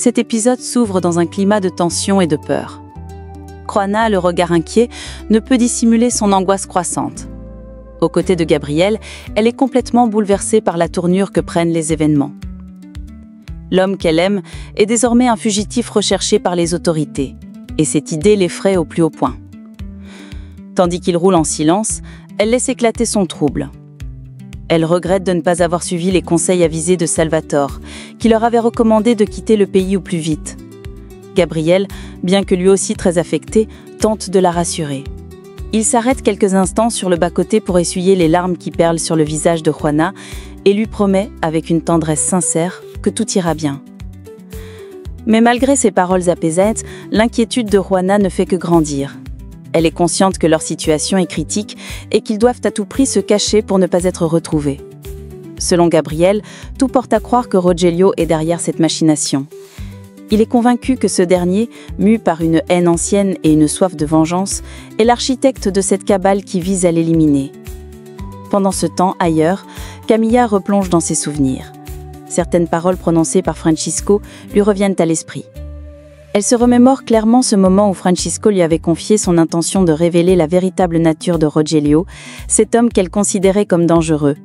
Cet épisode s'ouvre dans un climat de tension et de peur. Juana, le regard inquiet, ne peut dissimuler son angoisse croissante. Aux côtés de Gabriel, elle est complètement bouleversée par la tournure que prennent les événements. L'homme qu'elle aime est désormais un fugitif recherché par les autorités, et cette idée l'effraie au plus haut point. Tandis qu'il roule en silence, elle laisse éclater son trouble. Elle regrette de ne pas avoir suivi les conseils avisés de Salvatore, qui leur avait recommandé de quitter le pays au plus vite. Gabriel, bien que lui aussi très affecté, tente de la rassurer. Il s'arrête quelques instants sur le bas-côté pour essuyer les larmes qui perlent sur le visage de Juana et lui promet, avec une tendresse sincère, que tout ira bien. Mais malgré ces paroles apaisantes, l'inquiétude de Juana ne fait que grandir. Elle est consciente que leur situation est critique et qu'ils doivent à tout prix se cacher pour ne pas être retrouvés. Selon Gabriel, tout porte à croire que Rogelio est derrière cette machination. Il est convaincu que ce dernier, mu par une haine ancienne et une soif de vengeance, est l'architecte de cette cabale qui vise à l'éliminer. Pendant ce temps, ailleurs, Camilla replonge dans ses souvenirs. Certaines paroles prononcées par Francisco lui reviennent à l'esprit. Elle se remémore clairement ce moment où Francisco lui avait confié son intention de révéler la véritable nature de Rogelio, cet homme qu'elle considérait comme dangereux.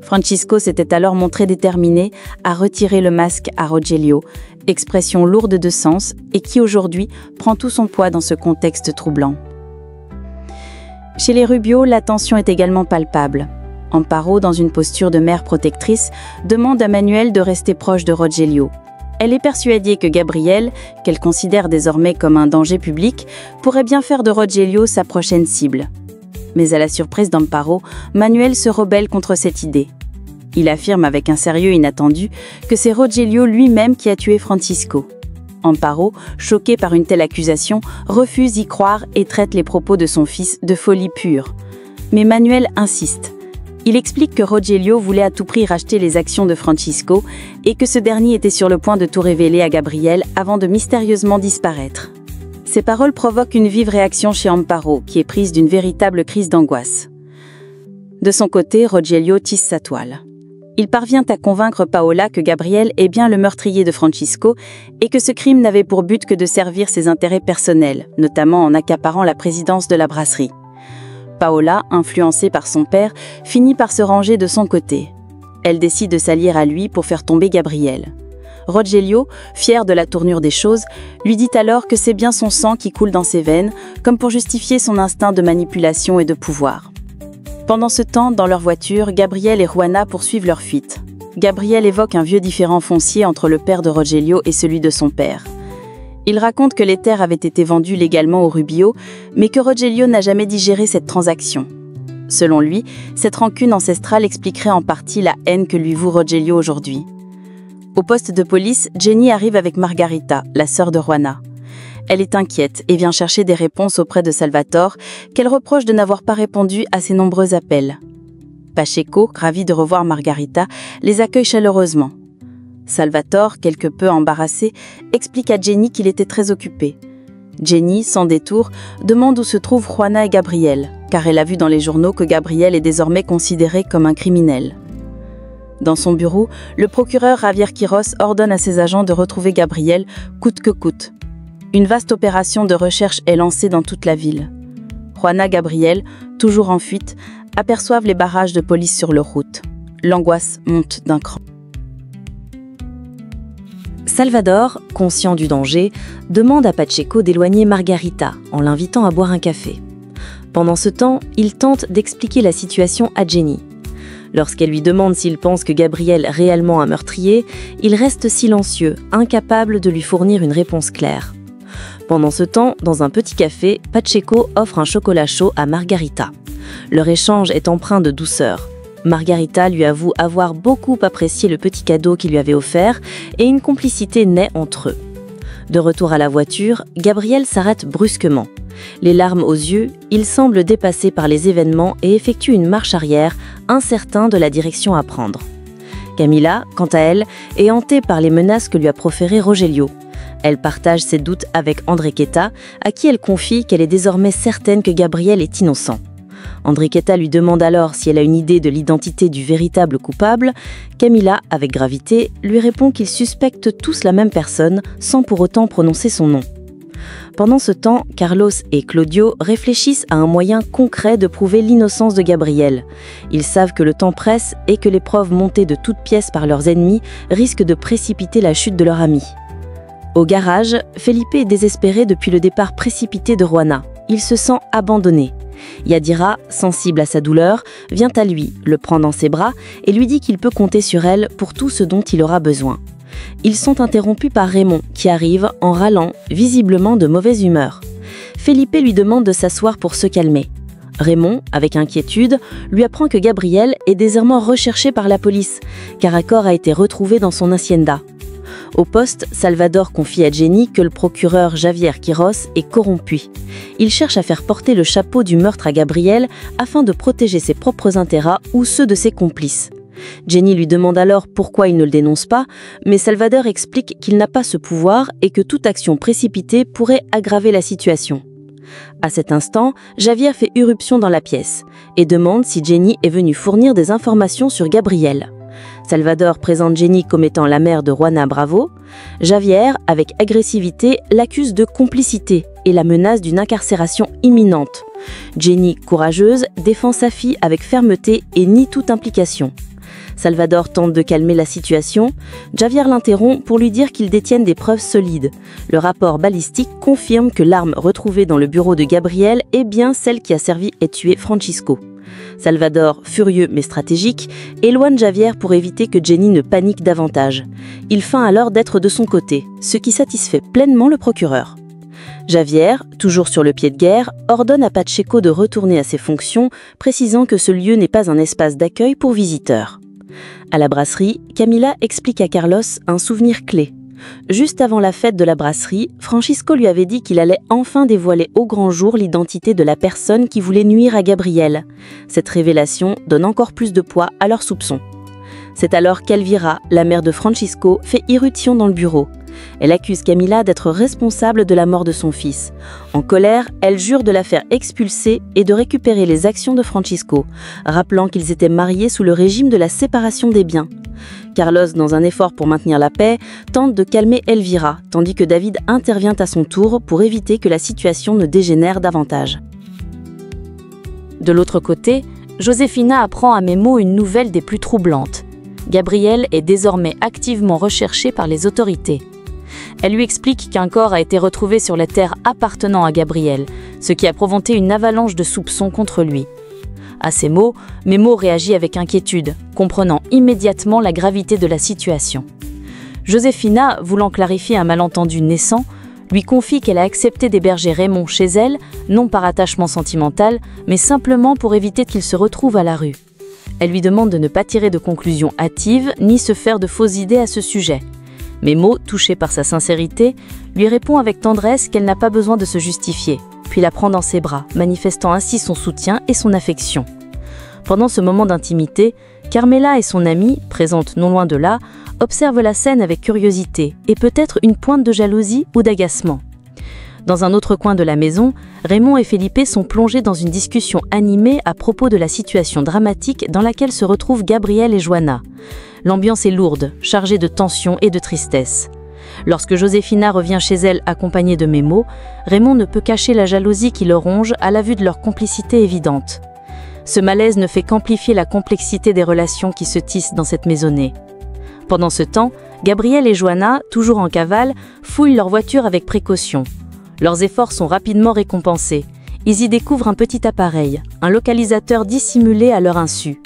Francisco s'était alors montré déterminé à retirer le masque à Rogelio, expression lourde de sens et qui aujourd'hui prend tout son poids dans ce contexte troublant. Chez les Rubio, la tension est également palpable. Amparo, dans une posture de mère protectrice, demande à Manuel de rester proche de Rogelio. Elle est persuadée que Gabriel, qu'elle considère désormais comme un danger public, pourrait bien faire de Rogelio sa prochaine cible. Mais à la surprise d'Amparo, Manuel se rebelle contre cette idée. Il affirme avec un sérieux inattendu que c'est Rogelio lui-même qui a tué Francisco. Amparo, choquée par une telle accusation, refuse d'y croire et traite les propos de son fils de folie pure. Mais Manuel insiste. Il explique que Rogelio voulait à tout prix racheter les actions de Francisco et que ce dernier était sur le point de tout révéler à Gabriel avant de mystérieusement disparaître. Ces paroles provoquent une vive réaction chez Amparo, qui est prise d'une véritable crise d'angoisse. De son côté, Rogelio tisse sa toile. Il parvient à convaincre Paola que Gabriel est bien le meurtrier de Francisco et que ce crime n'avait pour but que de servir ses intérêts personnels, notamment en accaparant la présidence de la brasserie. Paola, influencée par son père, finit par se ranger de son côté. Elle décide de s'allier à lui pour faire tomber Gabriel. Rogelio, fier de la tournure des choses, lui dit alors que c'est bien son sang qui coule dans ses veines, comme pour justifier son instinct de manipulation et de pouvoir. Pendant ce temps, dans leur voiture, Gabriel et Juana poursuivent leur fuite. Gabriel évoque un vieux différend foncier entre le père de Rogelio et celui de son père. Il raconte que les terres avaient été vendues légalement aux Rubio, mais que Rogelio n'a jamais digéré cette transaction. Selon lui, cette rancune ancestrale expliquerait en partie la haine que lui voue Rogelio aujourd'hui. Au poste de police, Jenny arrive avec Margarita, la sœur de Juana. Elle est inquiète et vient chercher des réponses auprès de Salvatore, qu'elle reproche de n'avoir pas répondu à ses nombreux appels. Pacheco, ravi de revoir Margarita, les accueille chaleureusement. Salvatore, quelque peu embarrassé, explique à Jenny qu'il était très occupé. Jenny, sans détour, demande où se trouvent Juana et Gabriel, car elle a vu dans les journaux que Gabriel est désormais considéré comme un criminel. Dans son bureau, le procureur Javier Quiros ordonne à ses agents de retrouver Gabriel coûte que coûte. Une vaste opération de recherche est lancée dans toute la ville. Juana et Gabriel, toujours en fuite, aperçoivent les barrages de police sur leur route. L'angoisse monte d'un cran. Salvador, conscient du danger, demande à Pacheco d'éloigner Margarita en l'invitant à boire un café. Pendant ce temps, il tente d'expliquer la situation à Jenny. Lorsqu'elle lui demande s'il pense que Gabriel est réellement un meurtrier, il reste silencieux, incapable de lui fournir une réponse claire. Pendant ce temps, dans un petit café, Pacheco offre un chocolat chaud à Margarita. Leur échange est empreint de douceur. Margarita lui avoue avoir beaucoup apprécié le petit cadeau qu'il lui avait offert et une complicité naît entre eux. De retour à la voiture, Gabriel s'arrête brusquement. Les larmes aux yeux, il semble dépassé par les événements et effectue une marche arrière, incertain de la direction à prendre. Camilla, quant à elle, est hantée par les menaces que lui a proférées Rogelio. Elle partage ses doutes avec Enriqueta, à qui elle confie qu'elle est désormais certaine que Gabriel est innocent. Enriqueta lui demande alors si elle a une idée de l'identité du véritable coupable. Camila, avec gravité, lui répond qu'ils suspectent tous la même personne sans pour autant prononcer son nom. Pendant ce temps, Carlos et Claudio réfléchissent à un moyen concret de prouver l'innocence de Gabriel. Ils savent que le temps presse et que les preuves montées de toutes pièces par leurs ennemis risquent de précipiter la chute de leur ami. Au garage, Felipe est désespéré depuis le départ précipité de Juana. Il se sent abandonné. Yadira, sensible à sa douleur, vient à lui, le prend dans ses bras et lui dit qu'il peut compter sur elle pour tout ce dont il aura besoin. Ils sont interrompus par Raymond, qui arrive en râlant, visiblement de mauvaise humeur. Felipe lui demande de s'asseoir pour se calmer. Raymond, avec inquiétude, lui apprend que Gabriel est désormais recherché par la police, car un corps a été retrouvé dans son hacienda. Au poste, Salvador confie à Jenny que le procureur Javier Quiros est corrompu. Il cherche à faire porter le chapeau du meurtre à Gabriel afin de protéger ses propres intérêts ou ceux de ses complices. Jenny lui demande alors pourquoi il ne le dénonce pas, mais Salvador explique qu'il n'a pas ce pouvoir et que toute action précipitée pourrait aggraver la situation. À cet instant, Javier fait irruption dans la pièce et demande si Jenny est venue fournir des informations sur Gabriel. Salvador présente Jenny comme étant la mère de Juana Bravo. Javier, avec agressivité, l'accuse de complicité et la menace d'une incarcération imminente. Jenny, courageuse, défend sa fille avec fermeté et nie toute implication. Salvador tente de calmer la situation. Javier l'interrompt pour lui dire qu'ils détiennent des preuves solides. Le rapport balistique confirme que l'arme retrouvée dans le bureau de Gabriel est bien celle qui a servi et tué Francisco. Salvador, furieux mais stratégique, éloigne Javier pour éviter que Jenny ne panique davantage. Il feint alors d'être de son côté, ce qui satisfait pleinement le procureur. Javier, toujours sur le pied de guerre, ordonne à Pacheco de retourner à ses fonctions, précisant que ce lieu n'est pas un espace d'accueil pour visiteurs. À la brasserie, Camila explique à Carlos un souvenir clé. Juste avant la fête de la brasserie, Francisco lui avait dit qu'il allait enfin dévoiler au grand jour l'identité de la personne qui voulait nuire à Gabriel. Cette révélation donne encore plus de poids à leurs soupçons. C'est alors qu'Elvira, la mère de Francisco, fait irruption dans le bureau. Elle accuse Camila d'être responsable de la mort de son fils. En colère, elle jure de la faire expulser et de récupérer les actions de Francisco, rappelant qu'ils étaient mariés sous le régime de la séparation des biens. Carlos, dans un effort pour maintenir la paix, tente de calmer Elvira, tandis que David intervient à son tour pour éviter que la situation ne dégénère davantage. De l'autre côté, Josefina apprend à Memo une nouvelle des plus troublantes. Gabriel est désormais activement recherché par les autorités. Elle lui explique qu'un corps a été retrouvé sur la terre appartenant à Gabriel, ce qui a provoqué une avalanche de soupçons contre lui. À ces mots, Memo réagit avec inquiétude, comprenant immédiatement la gravité de la situation. Josefina, voulant clarifier un malentendu naissant, lui confie qu'elle a accepté d'héberger Raymond chez elle, non par attachement sentimental, mais simplement pour éviter qu'il se retrouve à la rue. Elle lui demande de ne pas tirer de conclusions hâtives ni se faire de fausses idées à ce sujet. Memo, touchée par sa sincérité, lui répond avec tendresse qu'elle n'a pas besoin de se justifier, puis la prend dans ses bras, manifestant ainsi son soutien et son affection. Pendant ce moment d'intimité, Carmela et son amie, présentes non loin de là, observent la scène avec curiosité et peut-être une pointe de jalousie ou d'agacement. Dans un autre coin de la maison, Raymond et Felipe sont plongés dans une discussion animée à propos de la situation dramatique dans laquelle se retrouvent Gabriel et Juana. L'ambiance est lourde, chargée de tension et de tristesse. Lorsque Josefina revient chez elle accompagnée de Memo, Raymond ne peut cacher la jalousie qui le ronge à la vue de leur complicité évidente. Ce malaise ne fait qu'amplifier la complexité des relations qui se tissent dans cette maisonnée. Pendant ce temps, Gabriel et Juana, toujours en cavale, fouillent leur voiture avec précaution. Leurs efforts sont rapidement récompensés. Ils y découvrent un petit appareil, un localisateur dissimulé à leur insu.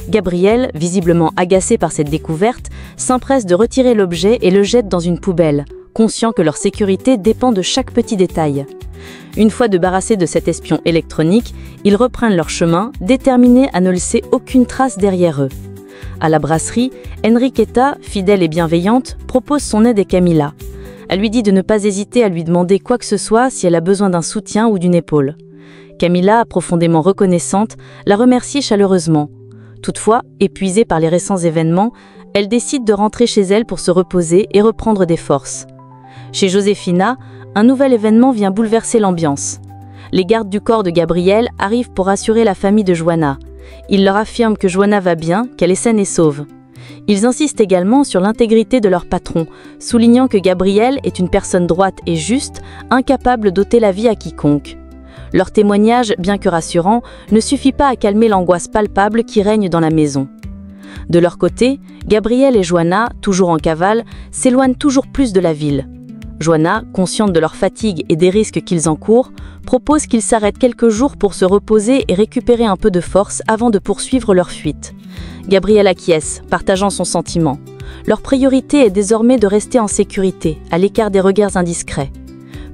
Gabriel, visiblement agacé par cette découverte, s'empresse de retirer l'objet et le jette dans une poubelle, conscient que leur sécurité dépend de chaque petit détail. Une fois débarrassés de cet espion électronique, ils reprennent leur chemin, déterminés à ne laisser aucune trace derrière eux. À la brasserie, Enriqueta, fidèle et bienveillante, propose son aide à Camila. Elle lui dit de ne pas hésiter à lui demander quoi que ce soit si elle a besoin d'un soutien ou d'une épaule. Camila, profondément reconnaissante, la remercie chaleureusement. Toutefois, épuisée par les récents événements, elle décide de rentrer chez elle pour se reposer et reprendre des forces. Chez Josefina, un nouvel événement vient bouleverser l'ambiance. Les gardes du corps de Gabriel arrivent pour rassurer la famille de Joanna. Ils leur affirment que Joanna va bien, qu'elle est saine et sauve. Ils insistent également sur l'intégrité de leur patron, soulignant que Gabriel est une personne droite et juste, incapable d'ôter la vie à quiconque. Leur témoignage, bien que rassurant, ne suffit pas à calmer l'angoisse palpable qui règne dans la maison. De leur côté, Gabriel et Joanna, toujours en cavale, s'éloignent toujours plus de la ville. Joanna, consciente de leur fatigue et des risques qu'ils encourent, propose qu'ils s'arrêtent quelques jours pour se reposer et récupérer un peu de force avant de poursuivre leur fuite. Gabriel acquiesce, partageant son sentiment. Leur priorité est désormais de rester en sécurité, à l'écart des regards indiscrets.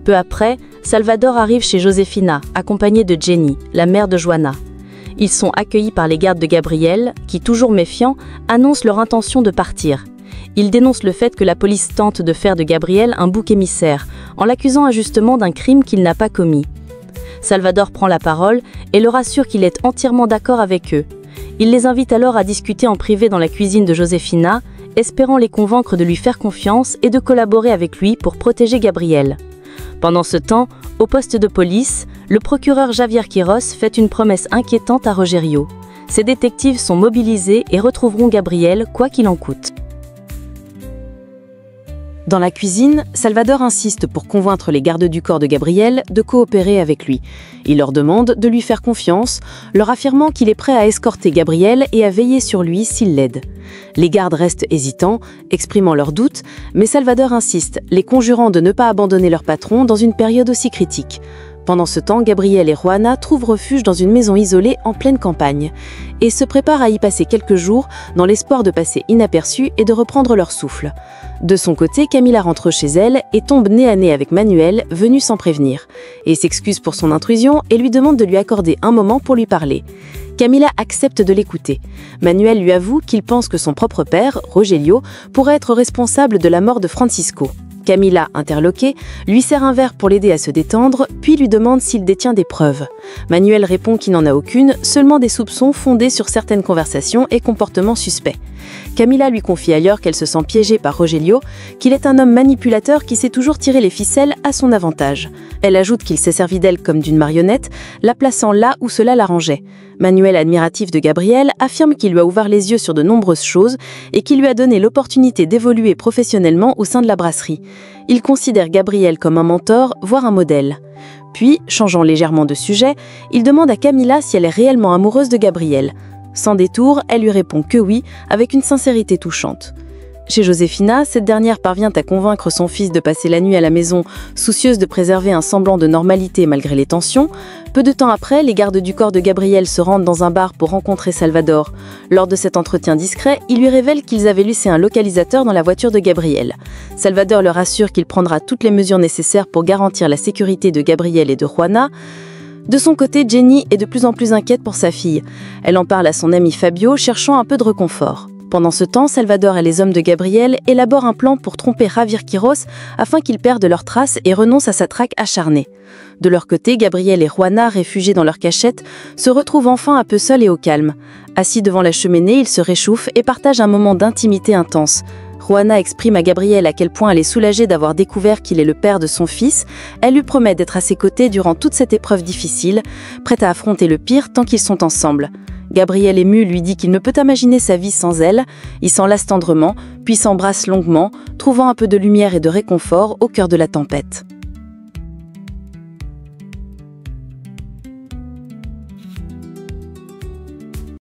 Peu après, Salvador arrive chez Josefina, accompagné de Jenny, la mère de Joanna. Ils sont accueillis par les gardes de Gabriel, qui, toujours méfiants, annoncent leur intention de partir. Ils dénoncent le fait que la police tente de faire de Gabriel un bouc émissaire, en l'accusant injustement d'un crime qu'il n'a pas commis. Salvador prend la parole et leur assure qu'il est entièrement d'accord avec eux. Il les invite alors à discuter en privé dans la cuisine de Josefina, espérant les convaincre de lui faire confiance et de collaborer avec lui pour protéger Gabriel. Pendant ce temps, au poste de police, le procureur Javier Quiros fait une promesse inquiétante à Rogerio. Ses détectives sont mobilisés et retrouveront Gabriel quoi qu'il en coûte. Dans la cuisine, Salvador insiste pour convaincre les gardes du corps de Gabriel de coopérer avec lui. Il leur demande de lui faire confiance, leur affirmant qu'il est prêt à escorter Gabriel et à veiller sur lui s'il l'aide. Les gardes restent hésitants, exprimant leurs doutes, mais Salvador insiste, les conjurant de ne pas abandonner leur patron dans une période aussi critique. Pendant ce temps, Gabriel et Joanna trouvent refuge dans une maison isolée en pleine campagne et se préparent à y passer quelques jours dans l'espoir de passer inaperçus et de reprendre leur souffle. De son côté, Camila rentre chez elle et tombe nez à nez avec Manuel, venu sans prévenir, et s'excuse pour son intrusion et lui demande de lui accorder un moment pour lui parler. Camila accepte de l'écouter. Manuel lui avoue qu'il pense que son propre père, Rogelio, pourrait être responsable de la mort de Francisco. Camila, interloquée, lui sert un verre pour l'aider à se détendre, puis lui demande s'il détient des preuves. Manuel répond qu'il n'en a aucune, seulement des soupçons fondés sur certaines conversations et comportements suspects. Camila lui confie ailleurs qu'elle se sent piégée par Rogelio, qu'il est un homme manipulateur qui sait toujours tirer les ficelles à son avantage. Elle ajoute qu'il s'est servi d'elle comme d'une marionnette, la plaçant là où cela l'arrangeait. Manuel, admiratif de Gabriel, affirme qu'il lui a ouvert les yeux sur de nombreuses choses et qu'il lui a donné l'opportunité d'évoluer professionnellement au sein de la brasserie. Il considère Gabriel comme un mentor, voire un modèle. Puis, changeant légèrement de sujet, il demande à Camila si elle est réellement amoureuse de Gabriel. Sans détour, elle lui répond que oui, avec une sincérité touchante. Chez Josefina, cette dernière parvient à convaincre son fils de passer la nuit à la maison, soucieuse de préserver un semblant de normalité malgré les tensions. Peu de temps après, les gardes du corps de Gabriel se rendent dans un bar pour rencontrer Salvador. Lors de cet entretien discret, il lui révèle qu'ils avaient laissé un localisateur dans la voiture de Gabriel. Salvador leur assure qu'il prendra toutes les mesures nécessaires pour garantir la sécurité de Gabriel et de Joanna. De son côté, Jenny est de plus en plus inquiète pour sa fille. Elle en parle à son ami Fabio, cherchant un peu de réconfort. Pendant ce temps, Salvador et les hommes de Gabriel élaborent un plan pour tromper Javier Quiros afin qu'ils perdent leurs traces et renoncent à sa traque acharnée. De leur côté, Gabriel et Joanna, réfugiés dans leur cachette, se retrouvent enfin un peu seuls et au calme. Assis devant la cheminée, ils se réchauffent et partagent un moment d'intimité intense. Joanna exprime à Gabriel à quel point elle est soulagée d'avoir découvert qu'il est le père de son fils. Elle lui promet d'être à ses côtés durant toute cette épreuve difficile, prête à affronter le pire tant qu'ils sont ensemble. Gabriel, ému, lui dit qu'il ne peut imaginer sa vie sans elle. Ils s'enlacent tendrement, puis s'embrassent longuement, trouvant un peu de lumière et de réconfort au cœur de la tempête.